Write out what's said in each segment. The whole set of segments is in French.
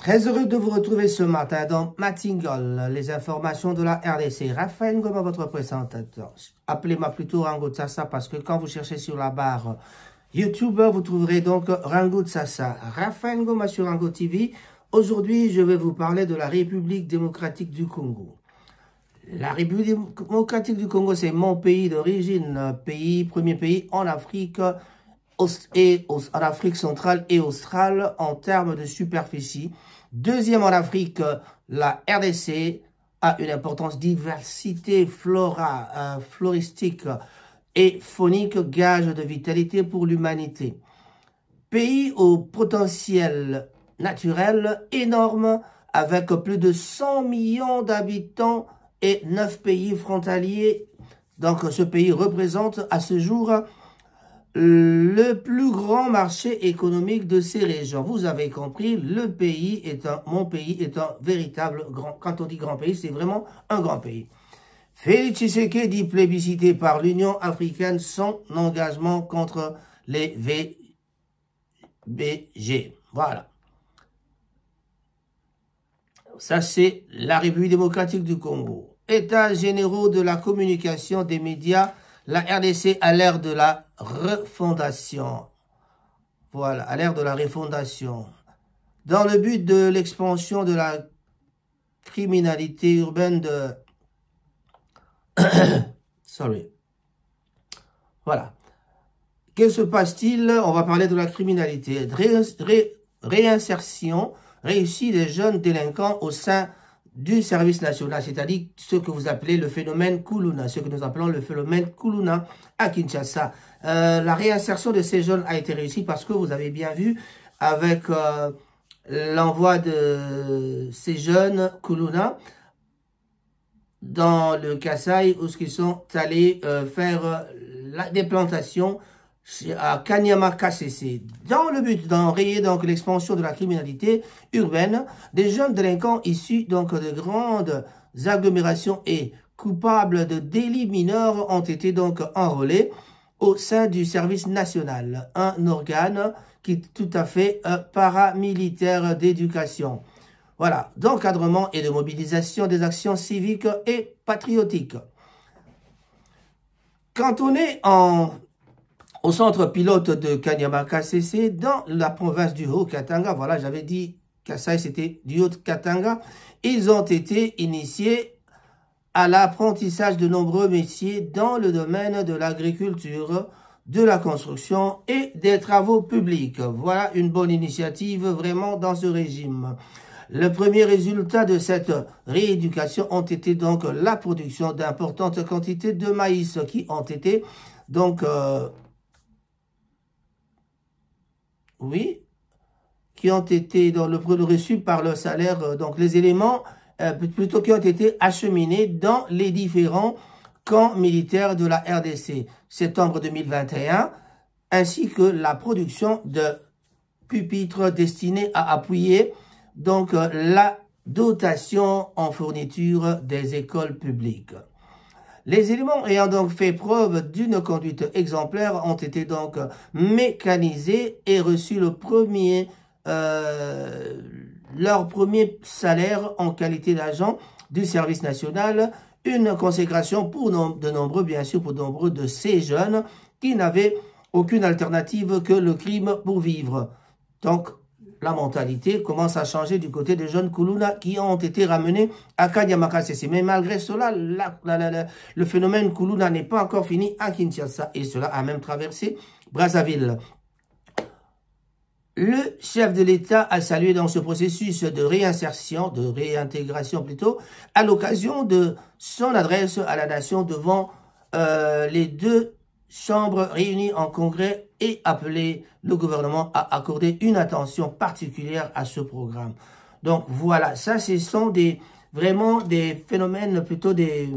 Très heureux de vous retrouver ce matin dans Matingal, les informations de la RDC. Raphaël Ngoma, votre présentateur. Appelez-moi plutôt Rango Tsassa parce que quand vous cherchez sur la barre YouTube, vous trouverez donc Rango Tsassa. Raphaël Ngoma sur Rango TV. Aujourd'hui, je vais vous parler de la République démocratique du Congo. La République démocratique du Congo, c'est mon pays d'origine, premier pays en Afrique en Afrique centrale et australe en termes de superficie. Deuxième en Afrique, la RDC a une importance diversité floristique et faunique, gage de vitalité pour l'humanité. Pays au potentiel naturel énorme avec plus de 100 millions d'habitants et 9 pays frontaliers. Donc ce pays représente à ce jour le plus grand marché économique de ces régions. Vous avez compris, mon pays est un véritable grand. Quand on dit grand pays, c'est vraiment un grand pays. Félix Tshisekedi plébiscité par l'Union africaine son engagement contre les VBG. Voilà. Ça, c'est la République démocratique du Congo. États généraux de la communication des médias, la RDC à l'ère de la refondation. Voilà, à l'ère de la refondation. Dans le but de l'expansion de la criminalité urbaine de... Sorry. Voilà. Que se passe-t-il? On va parler de la criminalité. Réinsertion réussie des jeunes délinquants au sein du service national, c'est-à-dire ce que vous appelez le phénomène Kuluna, ce que nous appelons le phénomène Kuluna à Kinshasa. La réinsertion de ces jeunes a été réussie parce que vous avez bien vu avec l'envoi de ces jeunes Kuluna dans le Kasaï où ils sont allés faire des plantations à Kanyama KCC, dans le but d'enrayer donc l'expansion de la criminalité urbaine. Des jeunes délinquants issus donc de grandes agglomérations et coupables de délits mineurs ont été donc enrôlés au sein du service national, un organe qui est tout à fait paramilitaire d'éducation. Voilà, d'encadrement et de mobilisation des actions civiques et patriotiques. Quand on est au centre pilote de Kanyama KCC, dans la province du Haut-Katanga, voilà, j'avais dit Kasaï, c'était du Haut-Katanga, ils ont été initiés à l'apprentissage de nombreux métiers dans le domaine de l'agriculture, de la construction et des travaux publics. Voilà une bonne initiative vraiment dans ce régime. Le premier résultat de cette rééducation ont été donc la production d'importantes quantités de maïs qui ont été donc... oui, qui ont été dans le reçu par le salaire, donc les éléments plutôt qui ont été acheminés dans les différents camps militaires de la RDC, septembre 2021, ainsi que la production de pupitres destinés à appuyer donc la dotation en fourniture des écoles publiques. Les éléments ayant donc fait preuve d'une conduite exemplaire ont été donc mécanisés et reçu leur premier salaire en qualité d'agent du service national, une consécration pour de nombreux, bien sûr, pour nombreux de ces jeunes qui n'avaient aucune alternative que le crime pour vivre. Donc, la mentalité commence à changer du côté des jeunes Kuluna qui ont été ramenés à Kanyama KCC. Mais malgré cela, le phénomène Kuluna n'est pas encore fini à Kinshasa et cela a même traversé Brazzaville. Le chef de l'État a salué dans ce processus de réintégration plutôt, à l'occasion de son adresse à la nation devant les deux chambres réunies en congrès et appelé le gouvernement à accorder une attention particulière à ce programme. Donc voilà, ça ce sont vraiment des phénomènes, plutôt des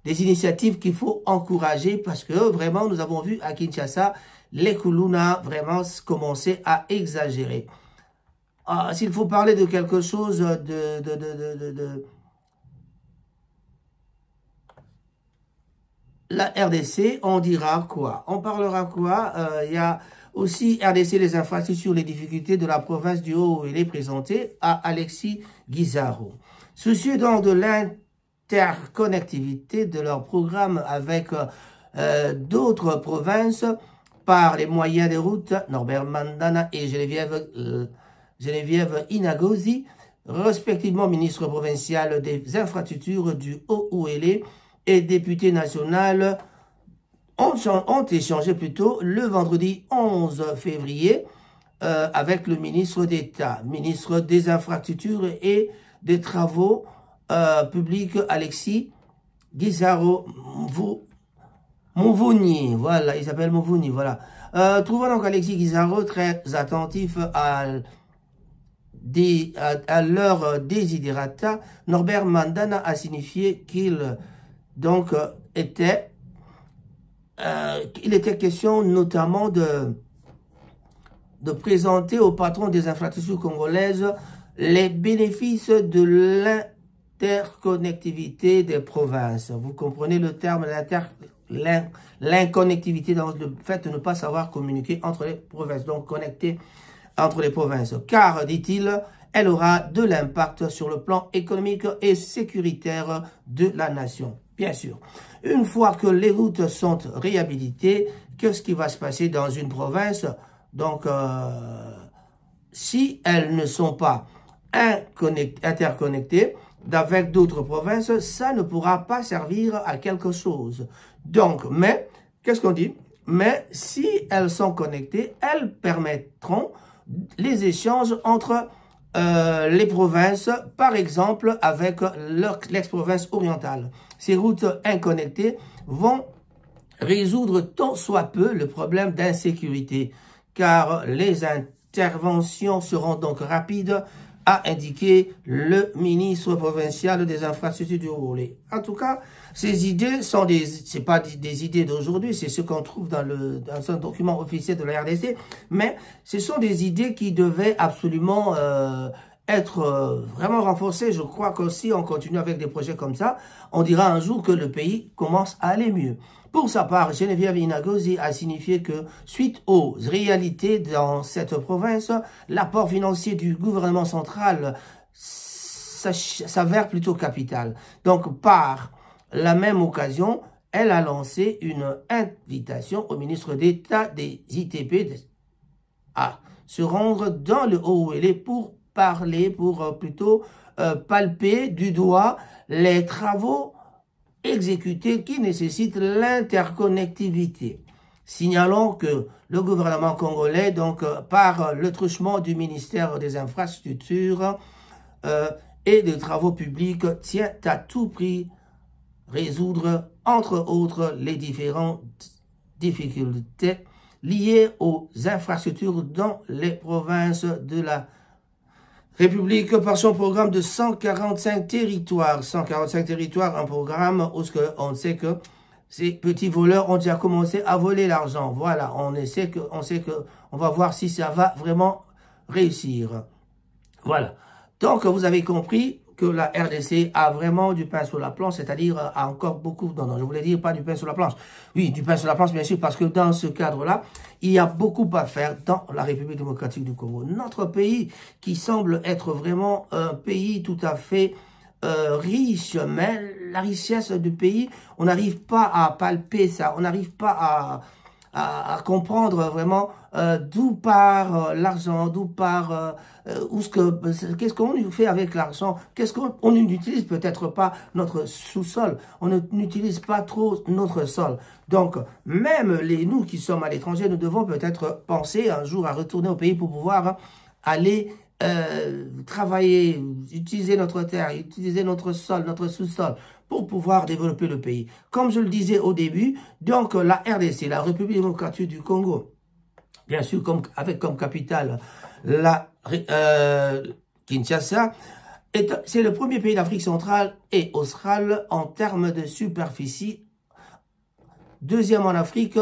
initiatives qu'il faut encourager parce que vraiment nous avons vu à Kinshasa les Kuluna vraiment commencer à exagérer. S'il faut parler de quelque chose la RDC, on dira quoi? On parlera quoi? Il y a Aussi, RDC, les infrastructures, les difficultés de la province du Haut-Uélé présentées à Alexis Guizarro. Soucieux donc de l'interconnectivité de leur programme avec d'autres provinces par les moyens des routes, Norbert Mandana et Geneviève Inagozi, respectivement ministre provincial des infrastructures du Haut-Uélé et député national, ont échangé plutôt le vendredi 11 février avec le ministre d'État, ministre des infrastructures et des travaux publics, Alexis Guizarro Mouvouni. Voilà, il s'appelle Mouvouni, voilà. Trouvons donc Alexis Guizarro très attentif à leur desiderata. Norbert Mandana a signifié qu'il donc était question notamment de présenter au patron des infrastructures congolaises les bénéfices de l'interconnectivité des provinces. Vous comprenez le terme, l'inconnectivité, dans le fait de ne pas savoir communiquer entre les provinces, donc connecter entre les provinces. Car, dit-il, elle aura de l'impact sur le plan économique et sécuritaire de la nation. Bien sûr, une fois que les routes sont réhabilitées, qu'est-ce qui va se passer dans une province? Donc, si elles ne sont pas interconnectées avec d'autres provinces, ça ne pourra pas servir à quelque chose. Donc, mais, qu'est-ce qu'on dit? Mais si elles sont connectées, elles permettront les échanges entre les provinces, par exemple avec l'ex-province orientale. Ces routes inconnectées vont résoudre tant soit peu le problème d'insécurité, car les interventions seront donc rapides, a indiqué le ministre provincial des infrastructures du Haut-Uélé. En tout cas, ces idées sont c'est pas des idées d'aujourd'hui, c'est ce qu'on trouve dans un document officiel de la RDC, mais ce sont des idées qui devaient absolument être vraiment renforcées. Je crois que si on continue avec des projets comme ça, on dira un jour que le pays commence à aller mieux. Pour sa part, Geneviève Inagozi a signifié que, suite aux réalités dans cette province, l'apport financier du gouvernement central s'avère plutôt capital. Donc, par la même occasion, elle a lancé une invitation au ministre d'État des ITP à se rendre dans le Haut-Uélé pour parler, pour plutôt palper du doigt les travaux exécutés qui nécessitent l'interconnectivité. Signalons que le gouvernement congolais, donc par le truchement du ministère des Infrastructures et des Travaux publics, tient à tout prix résoudre, entre autres, les différentes difficultés liées aux infrastructures dans les provinces de la République par son programme de 145 territoires. 145 territoires, un programme où on sait que ces petits voleurs ont déjà commencé à voler l'argent. Voilà, on sait que on va voir si ça va vraiment réussir. Voilà. Donc, vous avez compris que la RDC a vraiment du pain sur la planche, c'est-à-dire a encore beaucoup... Non, je voulais dire pas du pain sur la planche. Oui, du pain sur la planche, bien sûr, parce que dans ce cadre-là, il y a beaucoup à faire dans la République démocratique du Congo. Notre pays, qui semble être vraiment un pays tout à fait riche, mais la richesse du pays, on n'arrive pas à palper ça, on n'arrive pas à comprendre vraiment d'où part l'argent, d'où part qu'est-ce qu'on fait avec l'argent, qu'est-ce qu'on n'utilise peut-être pas notre sous-sol, on n'utilise pas trop notre sol. Donc, même nous qui sommes à l'étranger, nous devons peut-être penser un jour à retourner au pays pour pouvoir aller travailler, utiliser notre terre, utiliser notre sol, notre sous-sol, pour pouvoir développer le pays. Comme je le disais au début, donc la RDC, la République démocratique du Congo, bien sûr avec comme capitale la Kinshasa, c'est le premier pays d'Afrique centrale et australe en termes de superficie. Deuxième en Afrique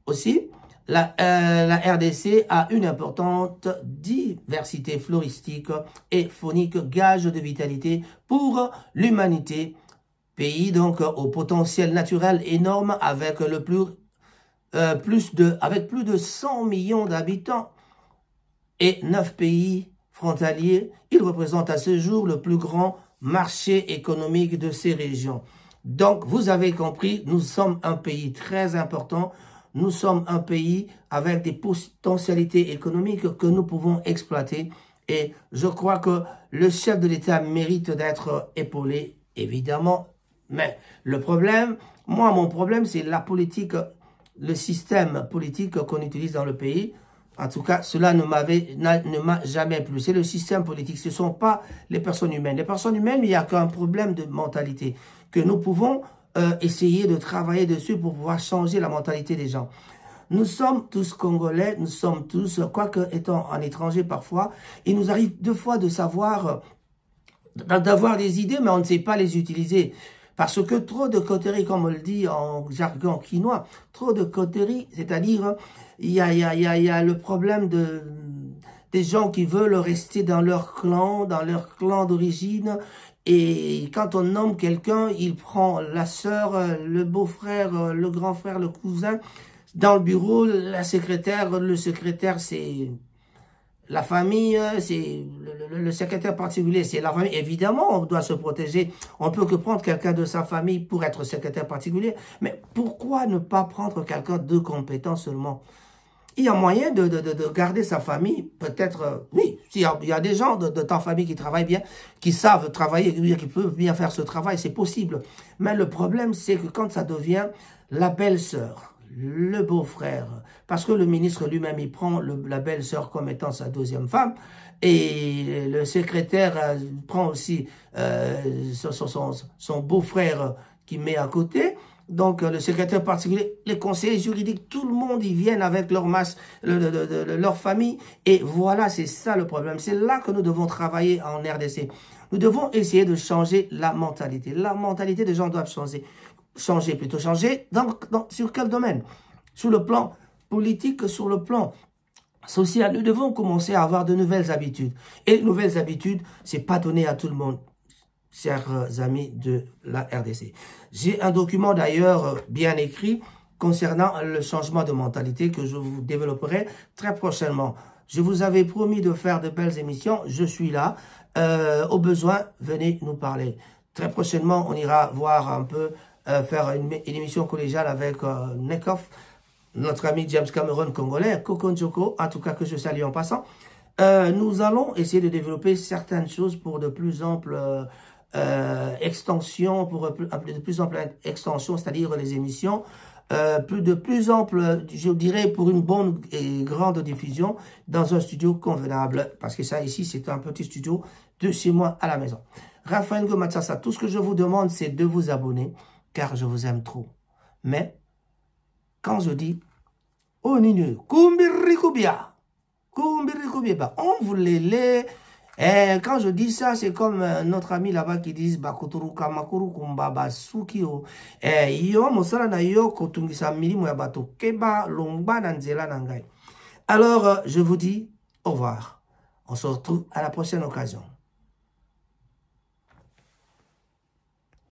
aussi. La RDC a une importante diversité floristique et faunique, gage de vitalité pour l'humanité. Pays donc au potentiel naturel énorme avec le plus avec plus de 100 millions d'habitants et 9 pays frontaliers, il représente à ce jour le plus grand marché économique de ces régions. Donc, vous avez compris, nous sommes un pays très important. Nous sommes un pays avec des potentialités économiques que nous pouvons exploiter. Et je crois que le chef de l'État mérite d'être épaulé, évidemment. Mais le problème, mon problème, c'est la politique, le système politique qu'on utilise dans le pays. En tout cas, cela ne m'a jamais plu. C'est le système politique, ce ne sont pas les personnes humaines. Les personnes humaines, il n'y a qu'un problème de mentalité que nous pouvons essayer de travailler dessus pour pouvoir changer la mentalité des gens. Nous sommes tous Congolais, nous sommes tous, quoique étant en étranger parfois, il nous arrive deux fois de savoir, d'avoir des idées, mais on ne sait pas les utiliser. Parce que trop de coteries, comme on le dit en jargon quinois, trop de coteries, c'est-à-dire, il y a le problème des gens qui veulent rester dans leur clan d'origine. Et quand on nomme quelqu'un, il prend la sœur, le beau-frère, le grand frère, le cousin. Dans le bureau, la secrétaire, le secrétaire, c'est la famille, c'est le secrétaire particulier, c'est la famille. Évidemment, on doit se protéger. On peut que prendre quelqu'un de sa famille pour être secrétaire particulier. Mais pourquoi ne pas prendre quelqu'un de compétent seulement? Il y a moyen de garder sa famille, peut-être, oui, il y a des gens de ta famille qui travaillent bien, qui savent travailler, qui peuvent bien faire ce travail, c'est possible. Mais le problème, c'est que quand ça devient la belle-sœur, le beau-frère, parce que le ministre lui-même, il prend la belle-sœur comme étant sa deuxième femme, et le secrétaire prend aussi son beau-frère qui met à côté. Donc, le secrétaire particulier, les conseillers juridiques, tout le monde, ils viennent avec leur masse, leur famille. Et voilà, c'est ça le problème. C'est là que nous devons travailler en RDC. Nous devons essayer de changer la mentalité. La mentalité des gens doivent changer. Changer. Sur quel domaine? Sur le plan politique, sur le plan social. Nous devons commencer à avoir de nouvelles habitudes. Et les nouvelles habitudes, c'est pas donné à tout le monde. Chers amis de la RDC. J'ai un document d'ailleurs bien écrit concernant le changement de mentalité que je vous développerai très prochainement. Je vous avais promis de faire de belles émissions, je suis là. Au besoin, venez nous parler. Très prochainement, on ira voir un peu, faire une émission collégiale avec Nekov, notre ami James Cameron congolais, Koko Njoko, en tout cas que je salue en passant. Nous allons essayer de développer certaines choses pour de plus amples extension, de plus ample extension, c'est-à-dire les émissions, de plus ample, je dirais, pour une bonne et grande diffusion dans un studio convenable. Parce que ça, ici, c'est un petit studio de chez moi à la maison. Raphaël Ngomatsasa, tout ce que je vous demande, c'est de vous abonner, car je vous aime trop. Mais, quand je dis, oh ninu, kumbirikubia, on voulait les... Et quand je dis ça, c'est comme notre ami là-bas qui dit Bakuturu Kamakuru Kumbaba Sukio. Et yo mosala na yo kotungisa milimo ya bato keba longba na nzela na ngai. Alors, je vous dis au revoir. On se retrouve à la prochaine occasion.